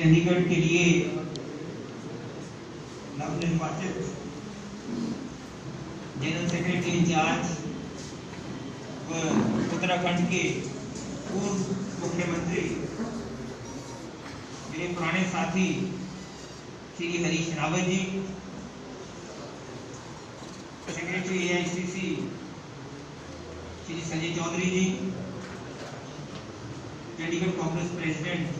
चंडीगढ़ के लिए नवनिर्वाचित जनरल सेक्रेटरी इंचार्ज व उत्तराखंड के पूर्व मुख्यमंत्री मेरे पुराने साथी Shri Harish Rawat ji, secretary AICC Shri Sanjay Chaudhary ji, Chandigarh Congress president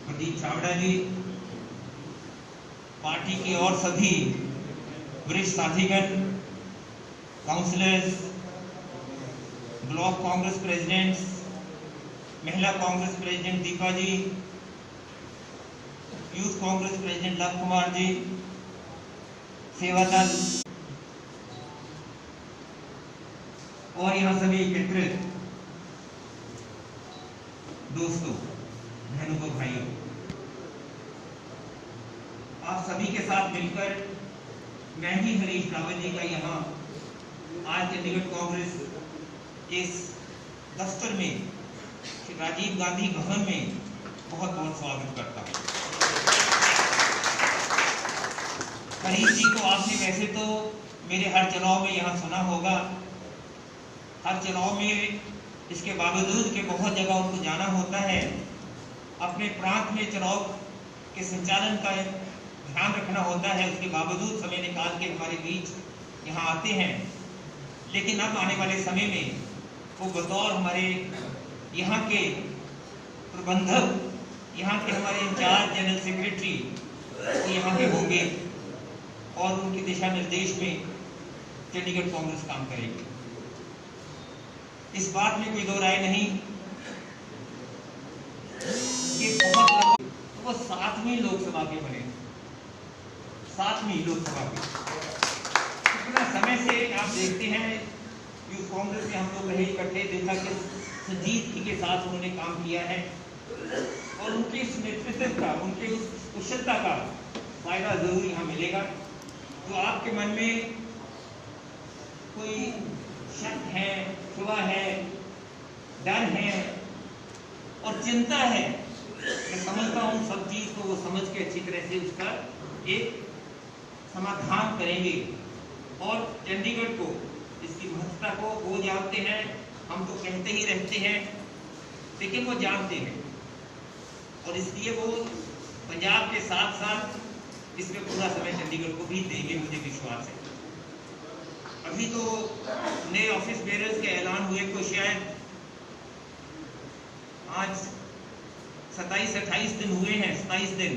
Pradeep Chhabra ji, party के और सभी वरिष्ठ साथीगण, काउंसिलर्स, ब्लॉक कांग्रेस प्रेसिडेंट्स, महिला Congress president Deepa ji, youth Congress president Lav Kumar ji, Seva Dal और यहाँ सभी एकत्रित दोस्तों, बहनों को भाइयों, आप सभी के साथ मिलकर मैं भी हरीश रावत जी का यहाँ आज चंडीगढ़ कांग्रेस इस दफ्तर में श्री राजीव गांधी भवन में बहुत बहुत स्वागत करता हूँ। हरीश जी को आपने वैसे तो मेरे हर चुनाव में यहाँ सुना होगा, हर चुनाव में इसके बावजूद कि बहुत जगह उनको जाना होता है, अपने प्रांत में चुनाव के संचालन का ध्यान रखना होता है, उसके बावजूद समय निकाल के हमारे बीच यहाँ आते हैं। लेकिन अब आने वाले समय में वो बतौर हमारे यहाँ के प्रबंधक, यहाँ के हमारे इंचार्ज जनरल सेक्रेटरी वो यहाँ के होंगे और उनके दिशा निर्देश में चंडीगढ़ कांग्रेस काम करेगी। इस बात में कोई दो राय नहीं कि बहुत वो 7वीं लोकसभा के बने, 7वीं लोकसभा के इतना समय से आप देखते हैं यूथ कांग्रेस में हम लोग रहे इकट्ठे, देखा कि संजीदगी के साथ उन्होंने काम किया है और उनके इस नेतृत्व का, उनके उस कुशलता का फायदा जरूर यहाँ मिलेगा। तो आपके मन में कोई शक है, शुबा है, डर है और चिंता है, मैं समझता हूँ सब चीज को वो समझ के अच्छी तरह से उसका एक समाधान करेंगे और चंडीगढ़ को, इसकी महत्ता को वो जानते हैं, हम तो कहते ही रहते हैं लेकिन वो जानते हैं और इसलिए वो पंजाब के साथ साथ इसमें पूरा समय चंडीगढ़ को भी देंगे, मुझे विश्वास है। अभी तो नए ऑफिस बेयरर्स के ऐलान हुए को शायद आज 27-28 दिन हुए हैं, 27 दिन,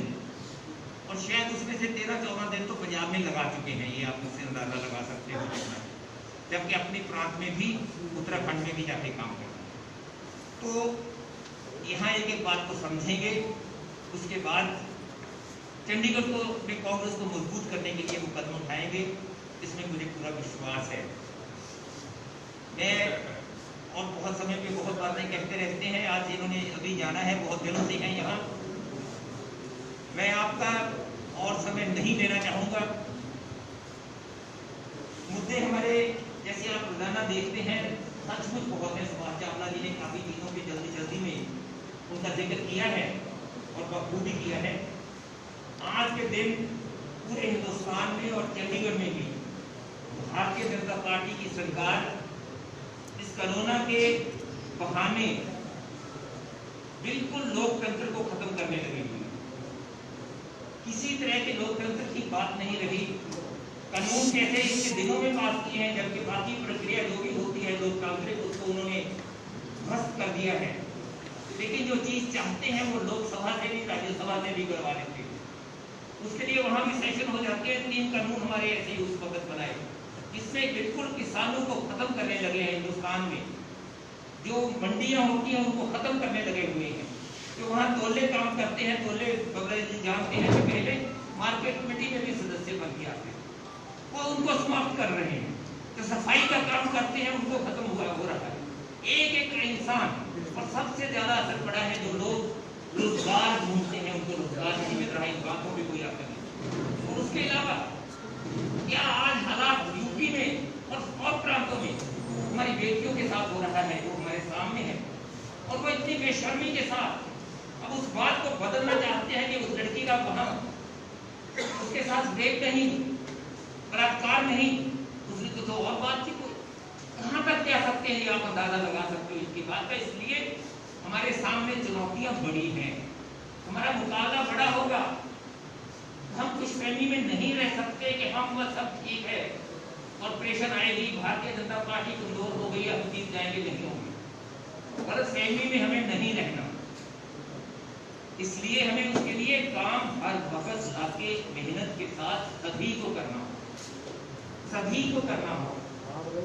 और शायद उसमें से 13-14 दिन तो पंजाब में लगा चुके हैं, ये आप मुझसे अंदाजा लगा सकते हो, जबकि अपने प्रांत में भी, उत्तराखंड में भी जाके काम करना है। तो यहाँ एक एक बात को समझेंगे, उसके बाद चंडीगढ़ को में कांग्रेस को मजबूत करने के लिए वो कदम उठाएंगे, इसमें मुझे पूरा विश्वास है। मैं और बहुत समय पे बहुत बातें कहते रहते हैं, आज इन्होंने अभी जाना है, बहुत दिनों से हैं यहाँ, मैं आपका और समय नहीं लेना चाहूँगा। मुद्दे हमारे जैसे आप रोजाना देखते हैं सचमुच बहुत है। सुभाष चावला जी ने काफ़ी चीज़ों पे जल्दी जल्दी में उनका जिक्र किया है और बखूबी किया है। आज के दिन पूरे हिंदुस्तान में और चंडीगढ़ में भी भारतीय जनता पार्टी की सरकार इस कोरोना के बहाने बिल्कुल लोकतंत्र को खत्म करने लगी हुई, किसी तरह के लोकतंत्र की बात नहीं रही। कानून कैसे इसके दिनों में पास किए हैं, जबकि बाकी प्रक्रिया जो भी होती है लोकतांत्रिक, उसको उन्होंने ध्वस्त कर दिया है। लेकिन जो चीज चाहते हैं वो लोकसभा से भी, राज्यसभा से भी करवा लेते हैं। उसके लिए वहां भी सेशन हो जाते हैं। 3 कानून हमारे ऐसे ही उस वक्त बनाए, इसमें बिल्कुल किसानों को खत्म करने लगे हैं। हिंदुस्तान में जो मंडियां होती हैं उनको खत्म करने लगे हुए हैं। जो वहाँ तोले काम करते हैं, तोले बगैर जानते हैं कि पहले मार्केट कमेटी में भी सदस्य बन के आते हैं, वो उनको समाप्त कर रहे हैं। जो सफाई का काम करते हैं उनको खत्म हो रहा है। एक एक इंसान, और सबसे ज्यादा असर पड़ा है जो लोग रोजगार ढूंढते हैं, उनको रोजगार नहीं मिल रहा है। इन बातों में कोई असर नहीं। और उसके अलावा क्या आज हालात यूपी में और प्रांतों में हमारी बेटियों के साथ हो रहा है, वो हमारे सामने है। और वो इतनी बेशर्मी के साथ अब उस बात को बदलना चाहते हैं कि उस लड़की का वहां उसके साथ रेप नहीं, बलात्कार नहीं, उसकी तो और बात थी। कहां तक जा सकते हैं ये आप अंदाजा लगा सकते हो इसकी बात का। इसलिए हमारे सामने चुनौतियां बड़ी हैं, हमारा मुकाबला बड़ा होगा। हम खुशफहमी में नहीं रह सकते कि हम वह सब ठीक है, कॉर्पोरेशन आएगी, भारतीय जनता पार्टी कमजोर हो गई, हम जीत जाएंगे, नहीं होंगे। गलतफहमी में हमें नहीं रहना। इसलिए हमें उसके लिए काम हर वक्त लाके मेहनत के साथ सभी को करना होगा, सभी को करना होगा।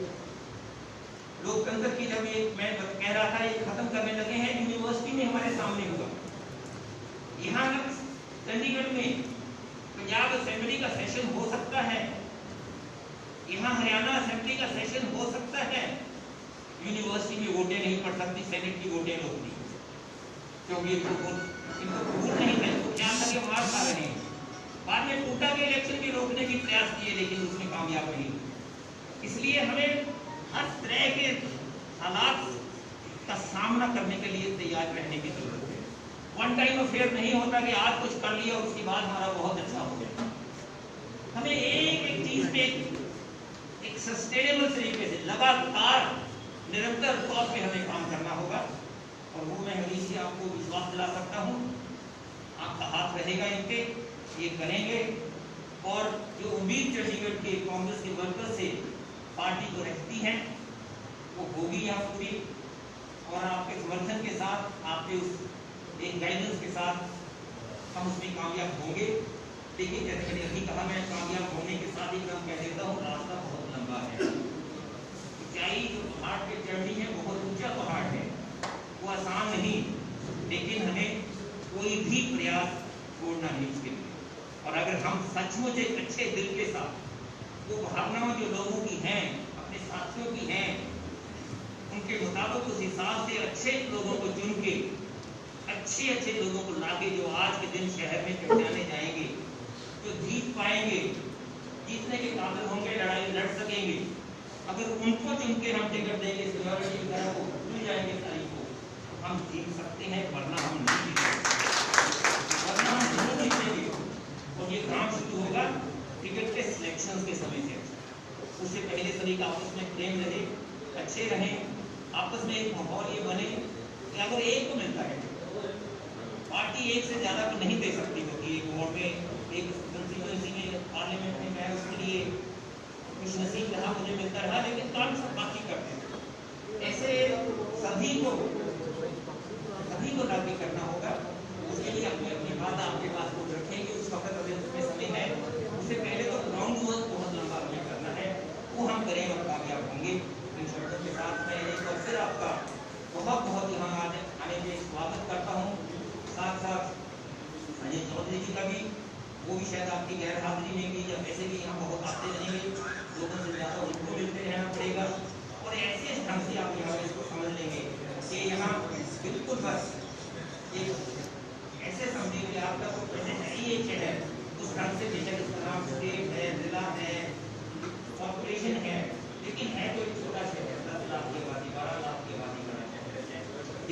लोकतंत्र की जब एक मैं कह रहा था ये खत्म करने लगे हैं, यूनिवर्सिटी में हमारे सामने हुआ। यहाँ चंडीगढ़ में पंजाब असेंबली का सेशन हो सकता है, यहाँ हरियाणा असेंबली का सेशन हो सकता है, यूनिवर्सिटी में वोटें नहीं पड़ सकती, सेनेट की वोटें रोक दी, क्योंकि इनको भूल नहीं है, तो क्या करके मार खा रहे हैं। बाद में टूटा के इलेक्शन भी रोकने की प्रयास किए, लेकिन उसमें कामयाब नहीं। इसलिए हमें हर तरह के हालात का सामना करने के लिए तैयार रहने की जरूरत है। वन टाइम अफेयर नहीं होता कि आज कुछ कर लिया और उसके बाद हमारा बहुत अच्छा हो गया। हमें एक एक चीज पे एक सस्टेनेबल तरीके से लगातार निरंतर तौर पे हमें काम करना होगा। और वो मैं हरीश जी आपको विश्वास दिला सकता हूँ, आपका हाथ रहेगा इनके, ये करेंगे। और जो उम्मीद चंडीगढ़ के कांग्रेस के वर्कर से पार्टी को रखती है वो होगी यहाँ पूरी। और आपके समर्थन के साथ, आपके उस एक गाइडेंस के साथ हम उसमें कामयाब होंगे। देखिए जैसे मैंने अभी कहा, मैं कामयाब होने के साथ ही काम कह देता हूँ, रास्ता बहुत लंबा है। ऊंचाई जो पहाड़ पे चढ़नी है, बहुत ऊंचा पहाड़ है, वो आसान नहीं, लेकिन हमें कोई भी प्रयास छोड़ना नहीं इसके लिए। और अगर हम सचमुच एक अच्छे दिल के साथ वो भावनाओं जो लोगों की हैं, अपने साथियों की हैं, उनके मुताबिक उस हिसाब से अच्छे लोगों को चुन के, अच्छे लोगों को लाके जो आज के दिन शहर में पहचाने जाएंगे, जो जीत पाएंगे, जीतने के काबिल होंगे, लड़ाई लड़ सकेंगे, अगर उनको चुन के हम टिकट देंगे, सिक्योरिटी वगैरह को भूल जाएंगे सारी को, हम जीत सकते हैं, वरना हम नहीं जीतेंगे, वरना हम नहीं जीतेंगे। और ये काम शुरू होगा टिकट के सिलेक्शन के समय से। उससे पहले सभी का आपस में प्रेम रहे, अच्छे रहें, आपस में एक माहौल ये बने कि अगर एक को मिलता है, पार्टी एक से ज्यादा को नहीं दे सकती, क्योंकि एक वोट में, एक कंस्टिट्यूएंसी में, पार्लियामेंट में मैं उसके लिए कुछ नसीब रहा, मुझे मिलता रहा, लेकिन काम सब बाकी करते हैं। ऐसे सभी को लागू करना होगा। उसके लिए अपनी अपनी बात आपके पास को रखेंगे, उस वक्त अगर उसमें समय है, उससे पहले तो ग्राउंड वर्क बहुत लंबा हमें करना है, वो हम करें और कामयाब होंगे। इन शब्दों के साथ मैं एक बार फिर आपका बहुत यहाँ आने में स्वागत करता हूँ। साथ अजय चौधरी जी का भी, वो भी शायद आपकी गैर हाजिरी में भी, जब ऐसे भी यहाँ बहुत आते रहेंगे, लोगों से ज़्यादा उनको मिलते रहना पड़ेगा। और ऐसे ढंग से आप यहाँ इसको समझ लेंगे कि यहाँ बिल्कुल बस एक ऐसे समझिए कि आपका तो पहले है ही एक शहर, उस ढंग से बेशक इसका नाम स्टेट है, जिला है, कॉर्पोरेशन है, लेकिन है तो एक छोटा शहर, 10 लाख की आबादी, 12 लाख की आबादी का शहर है।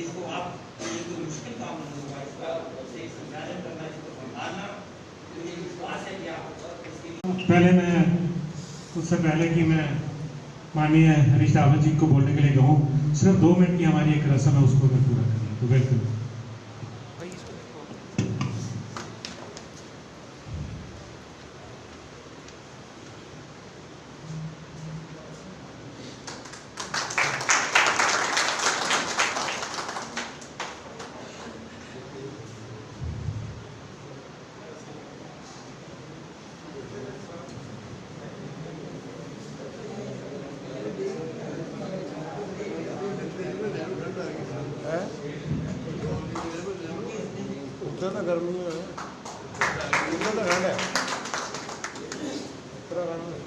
इसको आप ये कोई मुश्किल काम नहीं होगा, इसका से संचालन करना, इसको संभालना, मुझे विश्वास है कि आप इसके। पहले मैं उससे पहले कि मैं माननीय हरीश रावत जी को बोलने के लिए कहूँ, सिर्फ 2 मिनट की हमारी एक रस्म है, उसको मैं पूरा करना, तो वेलकम। उधर तो गर्मी है, इधर तो ठंड है, इतना ठंड है।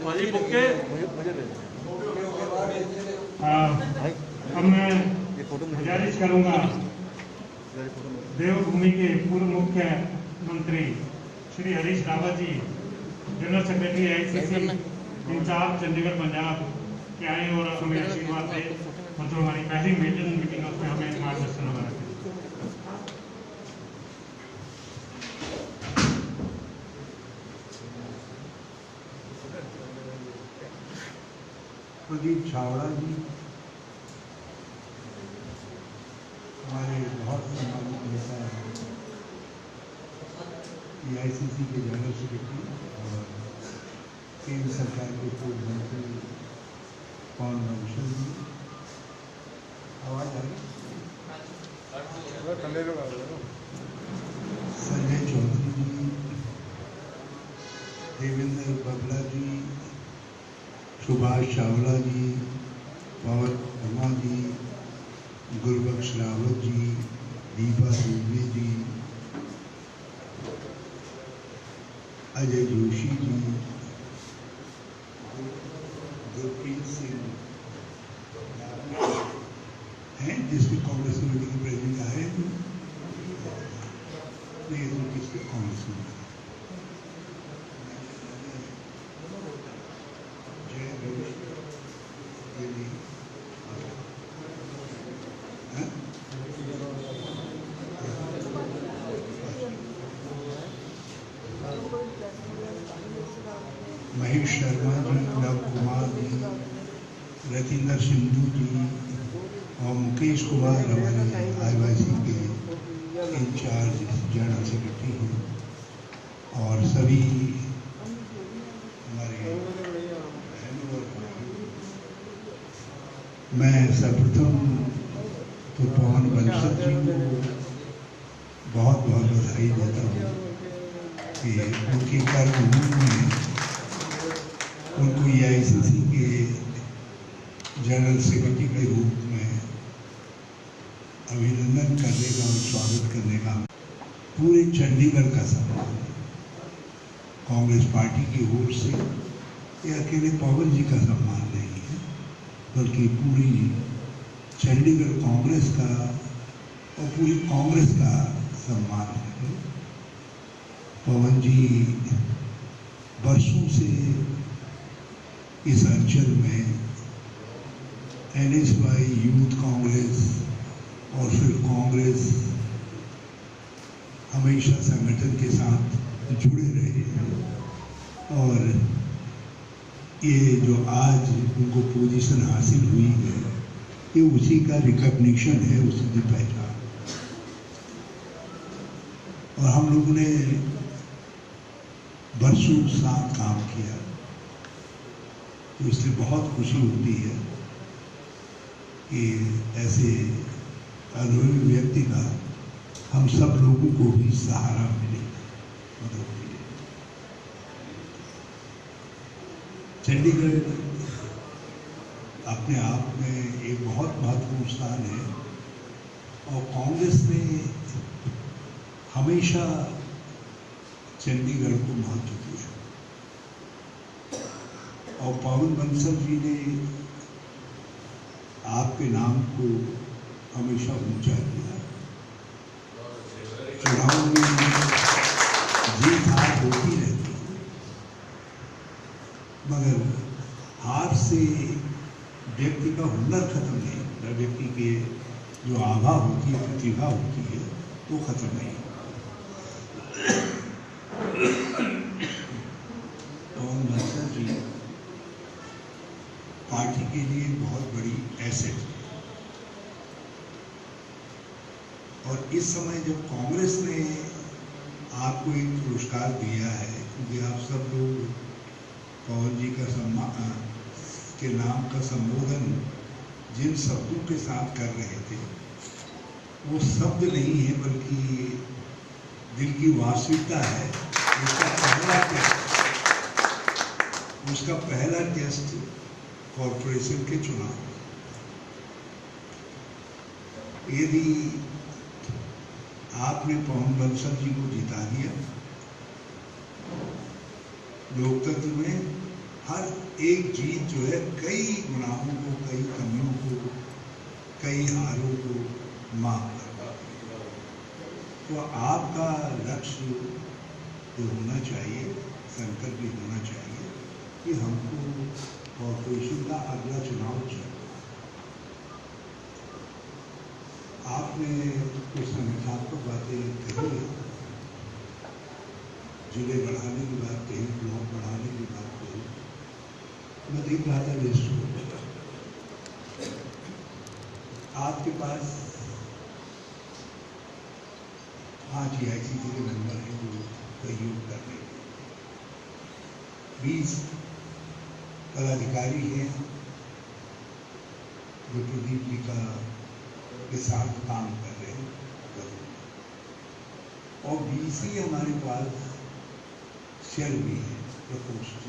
मुझे दे अब मैं गुजारिश करूंगा देवभूमि के पूर्व मुख्यमंत्री Shri Harish Rawat ji, general secretary ICC incharge Chandigarh Punjab के आए और हमें आशीर्वाद दे, और जो हमारी पहली मेजन मीटिंग है उसमें हमें मार्गदर्शन वगैरह करें। प्रदीप छावड़ा जी हमारे बहुत सम्मानित नेता हैं, AICC के जनरल सेक्रेटरी और केंद्र सरकार के पूर्व मंत्री पवन बंसल जी। आवाज आ रही? संजय चौधरी जी, देवेंद्र बबला जी, सुभाष चावला जी, पवन वर्मा जी, गुरबख्श रावत जी, दीपा दुबे जी, अजय जोशी जी, गुरप्रीत सिंह हैं जिसके कांग्रेस कमेटी के प्रेसिडेंट आए हैं, नहीं तो किसके कांग्रेस में महेश शर्मा जी, नव कुमार जी, रतिंदर सिंधु जी और मुकेश कुमार हमारे IYC के इंचार्ज जनरल सेक्रेटरी हैं, और सभी हमारे मैं सर्वप्रथम तो पवन बंसल जी को बहुत बहुत बधाई देता हूँ कि उनकी कर्मभूमि में उनको AICC के जनरल सेक्रेटरी के रूप में अभिनंदन करने का और स्वागत करने का पूरे चंडीगढ़ का सम्मान है। कांग्रेस पार्टी की ओर से ये अकेले पवन जी का सम्मान नहीं है, बल्कि पूरी चंडीगढ़ कांग्रेस का और पूरी कांग्रेस का सम्मान है। पवन जी वर्षों से इस अंचल में NSY यूथ कांग्रेस और फिर कांग्रेस हमेशा संगठन के साथ जुड़े रहे हैं, और ये जो आज उनको पोजीशन हासिल हुई है ये उसी का रिकॉग्निशन है, उसी की पहचान। और हम लोगों ने वर्षों साथ काम किया, तो इसलिए बहुत खुशी होती है कि ऐसे अनुभवी व्यक्ति का हम सब लोगों को भी सहारा मिले, मदद मिले। चंडीगढ़ अपने आप में एक बहुत महत्वपूर्ण स्थान है, और कांग्रेस ने हमेशा चंडीगढ़ को महत्व दिया, और पवन बंसल जी ने आपके नाम को हमेशा ऊंचा किया। चुनाव में जीत हार होती रहती है, मगर हार से व्यक्ति का हुनर खत्म नहीं होता, व्यक्ति के जो आभा होती है, प्रतिभा होती है, वो खत्म नहीं होता। पवन बंसल जी पार्टी के लिए बहुत बड़ी एसेट है, और इस समय जब कांग्रेस ने आपको एक पुरस्कार दिया है, क्योंकि आप सब लोग पवन जी का सम्मान के नाम का संबोधन जिन शब्दों के साथ कर रहे थे, वो शब्द नहीं है बल्कि दिल की वास्तविकता है। उसका पहला टेस्ट कॉरपोरेशन के चुनाव, यदि आपने पवन बंसल जी को जिता दिया, लोकतंत्र में हर एक जीत जो है कई गुनाहों को, कई कमियों को, कई हारों को माफ करता है। तो आपका लक्ष्य जो होना चाहिए, संकल्प भी होना चाहिए कि हमको कॉर्पोरेशन का अगला चुनाव चाहिए। आपने कुछ संगठनात्मक बातें कही है, जिले बढ़ाने की बात कही, ब्लॉक बढ़ाने की बात कही। मैं देख रहा था लिस्ट को, आपके पास 5 AICC के मेंबर हैं जो सहयोग कर रहे हैं, 20 पदाधिकारी हैं जो प्रदीप जी का के साथ काम कर रहे हैं, और 20 ही हमारे पास शेयर भी है, प्रकोष्ठ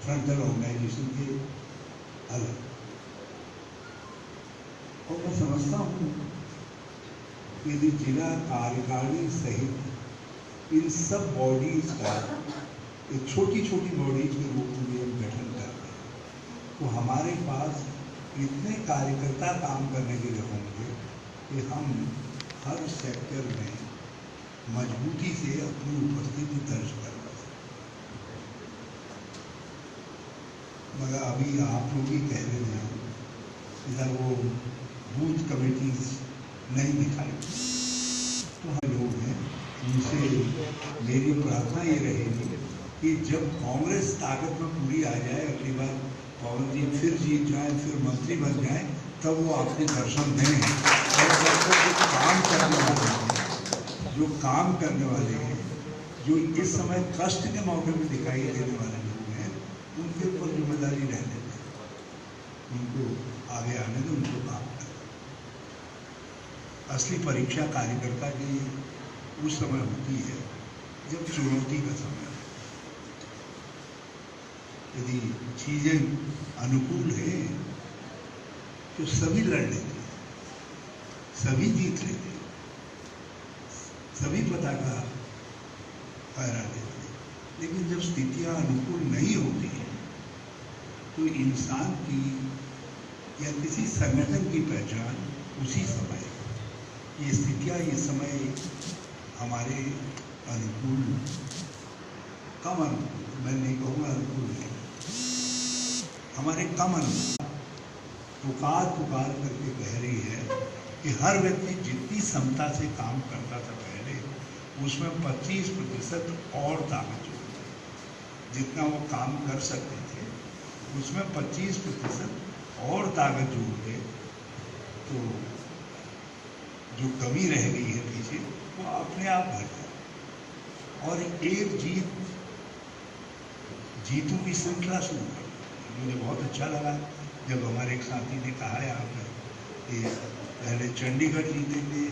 फ्रंटल ऑर्गेनाइजेशन के अलग। और मैं समझता हूँ कि यदि जिला कार्यकारिणी सहित इन सब बॉडीज का एक छोटी छोटी बॉडीज के रूप में हम गठन करते हैं, तो हमारे पास इतने कार्यकर्ता काम करने के लिए होंगे कि हम हर सेक्टर में मजबूती से अपनी उपस्थिति दर्ज करवा सकते। मगर अभी आप लोग ही कह रहे हैं इधर वो बूथ कमेटीज नहीं दिखाई, तो हम लोग हैं उनसे मेरी प्रार्थना ये रहेगी कि जब कांग्रेस ताकत में पूरी आ जाए, अगली बार पवन जी फिर जीत जाए, फिर मंत्री बन जाए, तब वो आपके दर्शन दें। और जो काम करने वाले हैं, जो काम करने वाले हैं, जो इस समय कष्ट के मौके में दिखाई देने वाले लोग हैं, उनके ऊपर जिम्मेदारी रहने दें, उनको आगे आने दें, उनको काम करें। असली परीक्षा कार्यकर्ता की उस समय होती है जब चुनौती का समय है। यदि चीजें अनुकूल है तो सभी लड़ लेते हैं, सभी जीत लेते हैं, सभी पताका फहरा लेते हैं। लेकिन जब स्थितियां अनुकूल नहीं होती हैं तो इंसान की या किसी संगठन की पहचान उसी समय, ये स्थितियां ये समय हमारे अनुकूल, कम अनुकूल, मैं नहीं कहूँगा अनुकूल नहीं, हमारे कम अनुकूल पुकार करके कह रही है कि हर व्यक्ति जितनी क्षमता से काम करता था पहले, उसमें 25% और ताकत जोड़ दे। जितना वो काम कर सकते थे उसमें 25% और ताकत जोड़ दे, तो जो कमी रह गई है पीछे वो अपने आप भर जाए और एक जीतों की श्रृंखला शुरू कर। मुझे बहुत अच्छा लगा जब हमारे एक साथी ने कहा है आप कि पहले चंडीगढ़ जीतेंगे,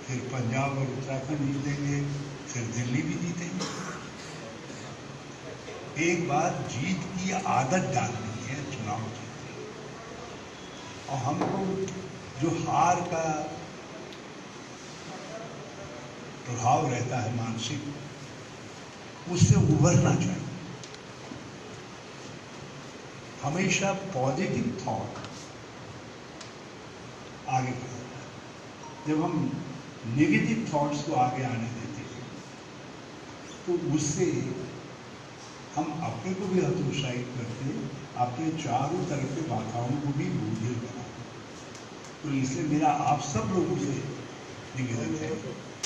फिर पंजाब और उत्तराखंड जीतेंगे, फिर दिल्ली भी जीतेंगे। एक बार जीत की आदत डालनी है चुनाव जीतने, और हमको जो हार का प्रभाव रहता है मानसिक, उससे उभरना चाहिए। हमेशा पॉजिटिव थॉट आगे बढ़ाता है। जब हम नेगेटिव थॉट्स को आगे आने देते हैं तो उससे हम अपने को भी हतोत्साहित करते हैं, अपने चारों तरफ के वातावरण को भी बोझिल बनाते हैं। तो इसलिए मेरा आप सब लोगों से निवेदन है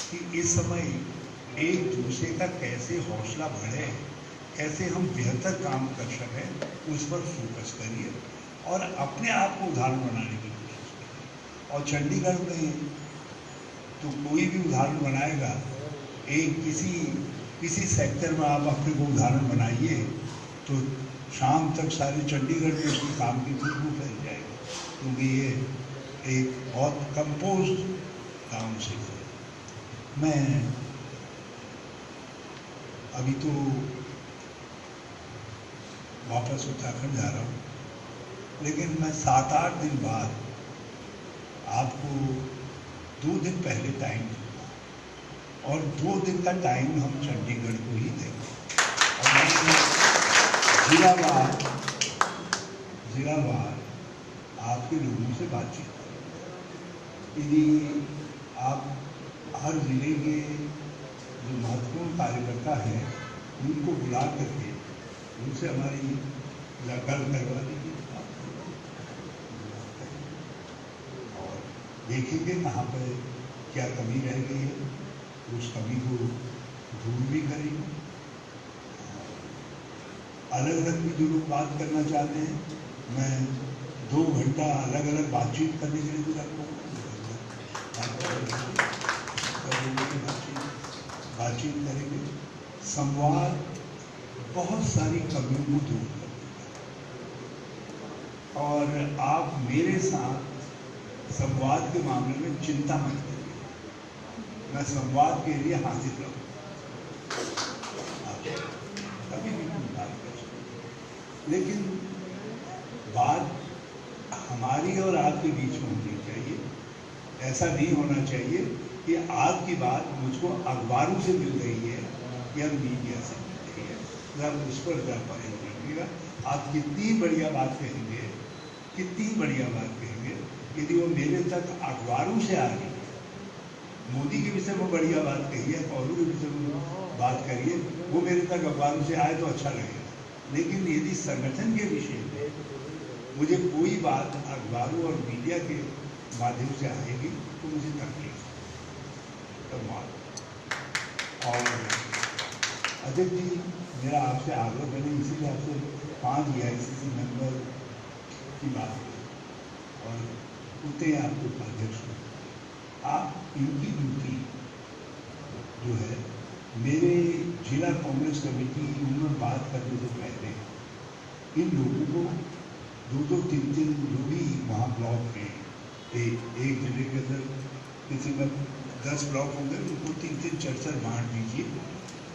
कि इस समय एक दूसरे का कैसे हौसला बढ़े, कैसे हम बेहतर काम कर सकें, उस पर फोकस करिए और अपने आप को उदाहरण बनाने की कोशिश करिए। और चंडीगढ़ में तो कोई भी उदाहरण बनाएगा, एक किसी सेक्टर में आप अपने को उदाहरण बनाइए तो शाम तक सारे चंडीगढ़ में उसके काम की खुशबू फैल जाएगी, क्योंकि ये एक बहुत कंपोज्ड काउंसिल है। मैं अभी तो वापस उत्तराखंड जा रहा हूँ, लेकिन मैं 7-8 दिन बाद आपको 2 दिन पहले टाइम दूँगा और 2 दिन का टाइम हम चंडीगढ़ को ही देंगे। और जिलावार आपके लोगों से बातचीत करें। यदि आप हर जिले के जो महत्वपूर्ण कार्यकर्ता हैं उनको बुला करके उनसे हमारी मुलाकात करवा दीजिए और देखेंगे कहाँ पर क्या कमी रह गई है, उस कमी को दूर भी करेंगे। अलग अलग भी जो लोग बात करना चाहते हैं, मैं 2 घंटा अलग अलग बातचीत करने के लिए भी रखूँगा। बातचीत करेंगे, संवाद बहुत सारी कमियों को दूर करेगा। और आप मेरे साथ संवाद के मामले में चिंता मत करिए, मैं संवाद के लिए हाजिर रहूँगा। कभी भी बात कर सकते, लेकिन बात हमारी और आपके बीच में होनी चाहिए। ऐसा नहीं होना चाहिए कि आपकी बात मुझको अखबारों से मिल रही है या मीडिया से मिल रही है, जब उस पर जब परहेज रखिएगा। आप कितनी बढ़िया बात कहेंगे, कितनी बढ़िया बात कहेंगे, यदि वो मेरे तक अखबारों से आ रही है, मोदी के विषय में बढ़िया बात कही है, औरों के विषय में बात करिए, वो मेरे तक अखबारों से आए तो अच्छा लगेगा। लेकिन यदि संगठन के विषय में मुझे कोई बात अखबारों और मीडिया के माध्यम से आएगी तो मुझे तकलीफ और अध्यक्ष जी, मेरा आपसे आग्रह मैंने इसीलिए आपसे 5 AICC मेंबर की बात की और उतने आपके उपाध्यक्ष हो। आप इनकी ड्यूटी जो है, मेरे जिला कांग्रेस कमेटी उनमें बात करने से पहले इन लोगों को 2-2, 3-3 जो भी वहाँ ब्लॉक हैं, एक जिले के अंदर किसी में 10 ब्लॉक होंगे, उनको 3-3 4-4 बांट दीजिए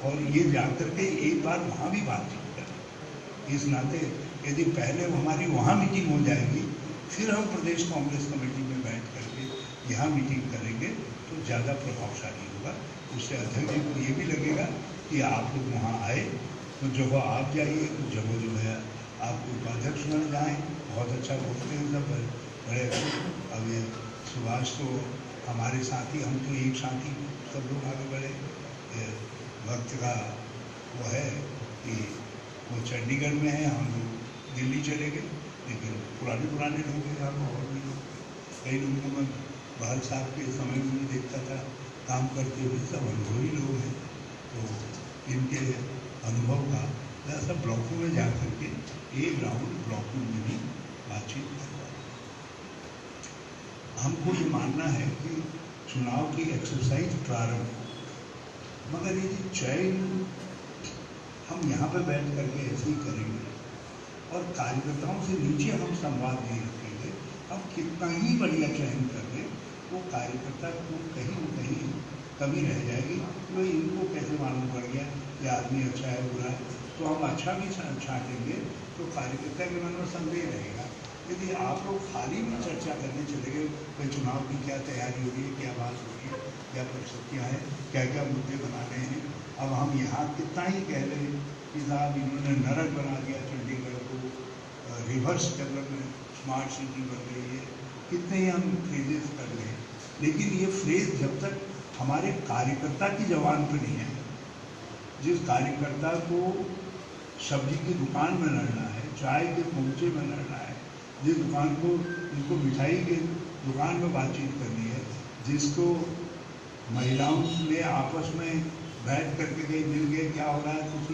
और ये जाकर के एक बार वहाँ भी बातचीत करें। इस नाते यदि पहले हमारी वहाँ मीटिंग हो जाएगी, फिर हम प्रदेश कांग्रेस कमेटी में बैठ करके यहाँ मीटिंग करेंगे तो ज़्यादा प्रभावशाली होगा। उससे अध्यक्ष जी को ये भी लगेगा कि आप लोग वहाँ आए, तो जगह आप जाइए, तो जगह जो है आपको उपाध्यक्ष बन जाएँ। बहुत अच्छा बोलते हैं सब बड़े। अब ये सुभाष तो हमारे साथी, हम तो एक साथी सब लोग आगे बढ़े। वक्त का वो है कि वो चंडीगढ़ में है, हम लोग दिल्ली चले गए, लेकिन पुराने लोग हैं यहाँ पर। और भी लोग, कई लोगों को मैं बहल साहब के समय में भी देखता था काम करते हुए, सब अनुभवी लोग हैं। तो इनके अनुभव का ऐसा ब्लॉकों में जा करके एक राउंड ब्लॉकों में भी बातचीत करवा। हमको ये मानना है कि चुनाव की एक्सरसाइज प्रारंभ, मगर ये चयन हम यहाँ पर बैठ करके ऐसे ही करेंगे और कार्यकर्ताओं से नीचे हम संवाद नहीं रखेंगे। हम कितना ही बढ़िया चयन कर दें, वो कार्यकर्ता को कहीं न कहीं कमी रह जाएगी। तो इनको कैसे मालूम पड़ गया कि आदमी अच्छा है बुरा है, तो हम अच्छा भी छाटेंगे तो कार्यकर्ता के मन में संदेह रहेगा। यदि आप लोग खाली में चर्चा करने चले गए भाई चुनाव की क्या तैयारी हो रही है, क्या बात हो रही है, क्या परिस्थितियाँ हैं, क्या क्या मुद्दे बनाने हैं, अब हम यहाँ कितना ही कह रहे कि साहब इन्होंने नरक बना दिया चंडीगढ़ को, रिवर्स डेवलपमेंट स्मार्ट सिटी बन रही है, कितने ही हम फ्रेजेस कर रहे हैं, लेकिन ये फ्रेज जब तक हमारे कार्यकर्ता की जबान पर नहीं है, जिस कार्यकर्ता को सब्जी की दुकान में लड़ना है, चाय के पहुँचे में लड़ना है, जिस दुकान को जिनको मिठाई के दुकान में बातचीत करनी है, जिसको महिलाओं ने आपस में बैठ करके कहीं मिल गए क्या हो रहा है कुछ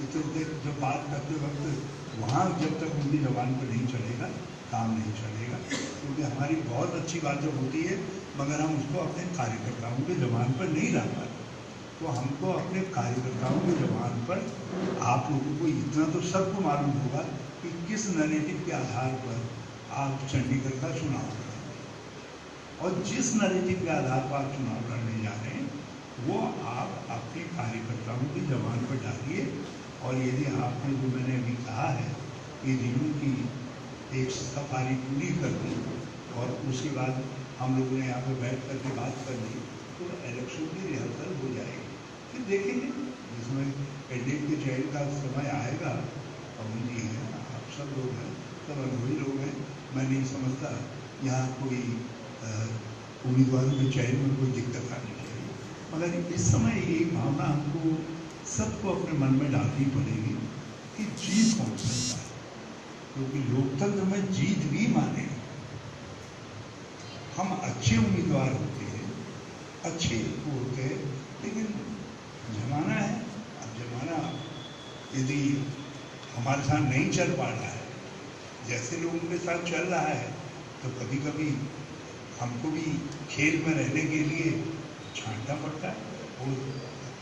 इतने जब बात करते वक्त वहाँ जब तक उनकी जबान पर नहीं चलेगा काम नहीं चलेगा। क्योंकि हमारी बहुत अच्छी बात जब होती है मगर हम उसको अपने कार्यकर्ताओं के जबान पर नहीं ला पाते, तो हमको अपने कार्यकर्ताओं के जबान पर आप लोगों को इतना तो सबको मालूम होगा कि किस नैरेटिव के आधार पर आप चंडीगढ़ का चुनाव लड़ेंगे और जिस नैरेटिव के आधार पर आप चुनाव लड़ने जा रहे हैं वो आप अपने कार्यकर्ताओं की जबान पर डालिए। और यदि आपने जो मैंने अभी कहा है कि जिलों की एक सफारी पूरी कर दी और उसके बाद हम लोगों ने यहाँ पर बैठ करके बात कर ली तो इलेक्शन की रिहर्सल हो जाएगी। फिर देखेंगे जिसमें कैंडिडेट के चयन का समय आएगा पवन जी हैं, आप सब लोग हैं, सब अनुभवी लोग हैं। मैं नहीं समझता यहाँ कोई उम्मीदवारों के चयन में कोई दिक्कत आनी चाहिए। मगर इस समय एक भावना हमको सबको अपने मन में डालनी पड़ेगी कि जीत कौन सकता है, क्योंकि लोकतंत्र में जीत भी माने। हम अच्छे उम्मीदवार होते हैं, अच्छे होते हैं, लेकिन जमाना है। अब जमाना यदि हमारे साथ नहीं चल पा रहा है, जैसे लोगों के साथ चल रहा है, तो कभी कभी हमको भी खेल में रहने के लिए छांटना पड़ता है। और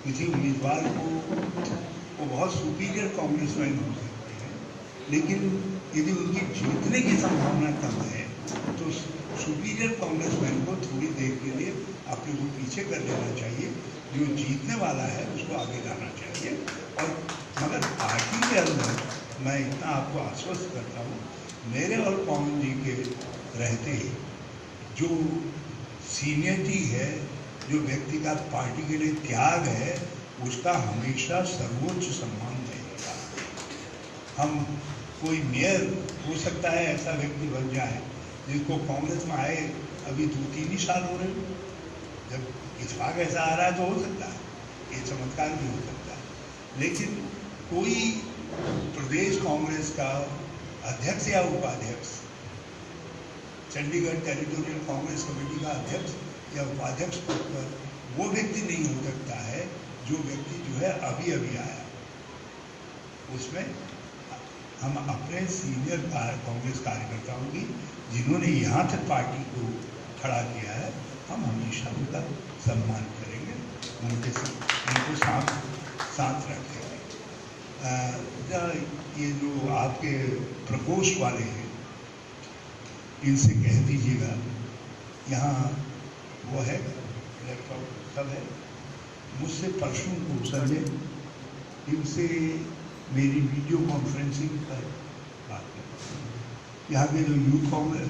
किसी उम्मीदवार को वो बहुत सुपीरियर कांग्रेसमैन हो सकते हैं, लेकिन यदि उनकी जीतने की संभावना कम है तो सुपीरियर कांग्रेसमैन को थोड़ी देर के लिए अपने को पीछे कर लेना चाहिए। जो जीतने वाला है उसको आगे लाना चाहिए। और मगर पार्टी के अंदर मैं इतना आपको आश्वस्त करता हूँ, मेरे और पवन जी के रहते ही जो सीनियरिटी है, जो व्यक्तिगत पार्टी के लिए त्याग है, उसका हमेशा सर्वोच्च सम्मान रहेगा। हम कोई मेयर हो सकता है ऐसा व्यक्ति बन जाए जिसको कांग्रेस में आए अभी 2-3 ही साल हो रहे हो, जब इत्तेफाक ऐसा आ रहा है तो हो सकता है, ये चमत्कार भी हो सकता है। लेकिन कोई प्रदेश कांग्रेस का अध्यक्ष या उपाध्यक्ष, चंडीगढ़ टेरिटोरियल कांग्रेस कमेटी का अध्यक्ष या उपाध्यक्ष पद पर वो व्यक्ति नहीं हो सकता है जो व्यक्ति जो है अभी अभी आया। उसमें हम अपने सीनियर कांग्रेस कार्यकर्ताओं की, जिन्होंने यहाँ तक पार्टी को खड़ा किया है, हम हमेशा उनका सम्मान करेंगे, उनको साथ रखेंगे। ये जो आपके प्रकोष्ठ वाले हैं, इनसे कह दीजिएगा, यहाँ वो है लैपटॉप सब है, मुझसे परसों को संजय इनसे मेरी वीडियो कॉन्फ्रेंसिंग पर बात करें। यहाँ के जो यूथ कांग्रेस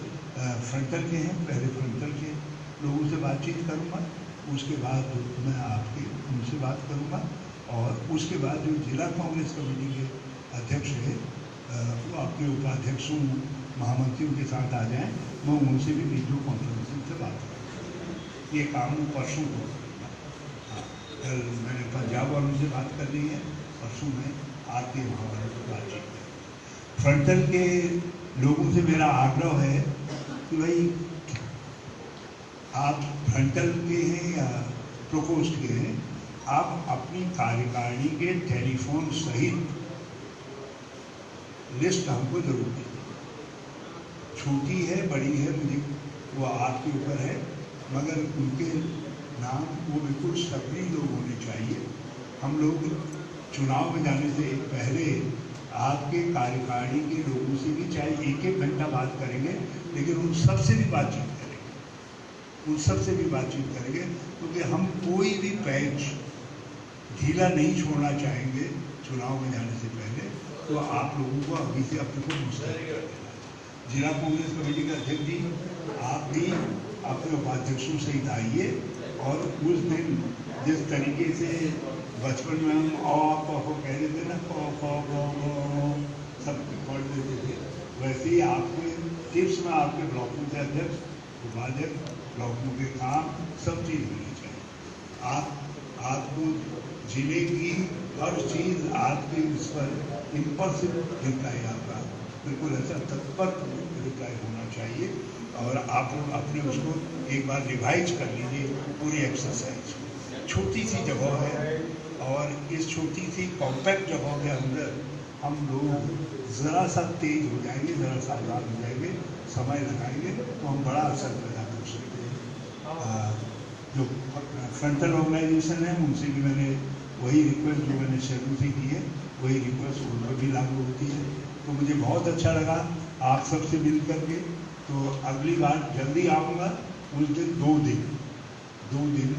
फ्रंटल के हैं, पहले फ्रंटल के लोगों से बातचीत करूँगा, उसके बाद मैं आपके उनसे बात करूँगा, और उसके बाद जो जिला कांग्रेस कमेटी के अध्यक्ष है वो आपके उपाध्यक्षों महामंत्रियों के साथ आ जाएं, मैं उनसे भी वीडियो कॉन्फ्रेंसिंग से बात करूँगा। ये काम परसों को करूँगा। हाँ, कल मैंने पंजाब वालों से बात कर ली है, परसों में आपके वहाँ वालों से बातचीत करें। फ्रंटल के लोगों से मेरा आग्रह है कि भाई आप फ्रंटल के हैं या प्रकोष्ठ के हैं, आप अपनी कार्यकारिणी के टेलीफोन सहित लिस्ट हमको जरूर दें। छोटी है बड़ी है मुझे वो आपके ऊपर है, मगर उनके नाम वो बिल्कुल सक्रिय लोग होने चाहिए। हम लोग चुनाव में जाने से पहले आपके कार्यकारिणी के लोगों से भी चाहे 1-1 घंटा बात करेंगे, लेकिन उन सब से भी बातचीत करेंगे, उन सब से भी बातचीत करेंगे, क्योंकि हम कोई भी पैच ढीला नहीं छोड़ना चाहेंगे चुनाव में जाने से पहले। तो आप लोगों को अभी से अपने को मुस्तैद कर देना। जिला कांग्रेस कमेटी के अध्यक्ष जी, आप भी अपने उपाध्यक्षों सहित आइए, और उस दिन जिस तरीके से बचपन में हम कह देते ना, सब पढ़ देते थे, वैसे ही आपके टिप्स में आपके ब्लॉकों के अध्यक्ष, उपाध्यक्ष, ब्लॉकों के काम, सब चीज़ होनी चाहिए। आपको जिले की हर चीज़ आपके उस पर इम्पल्सिव रिप्लाई आपका बिल्कुल ऐसा तत्पर रिप्लाई होना चाहिए, और आप लोग अपने उसको एक बार रिवाइज कर लीजिए पूरी एक्सरसाइज। छोटी सी जगह है, और इस छोटी सी कॉम्पैक्ट जगह के अंदर हम लोग ज़रा सा तेज हो जाएंगे, ज़रा सावधान हो जाएंगे, समय लगाएंगे तो हम बड़ा असर पैदा कर सकते हैं। जो फ्रंटल ऑर्गेनाइजेशन है उनसे भी मैंने वही रिक्वेस्ट जो मैंने शुरू से की है, वही रिक्वेस्ट उन पर भी लागू होती है। तो मुझे बहुत अच्छा लगा आप सबसे मिल करके। तो अगली बार जल्दी आऊँगा, उस दिन 2 दिन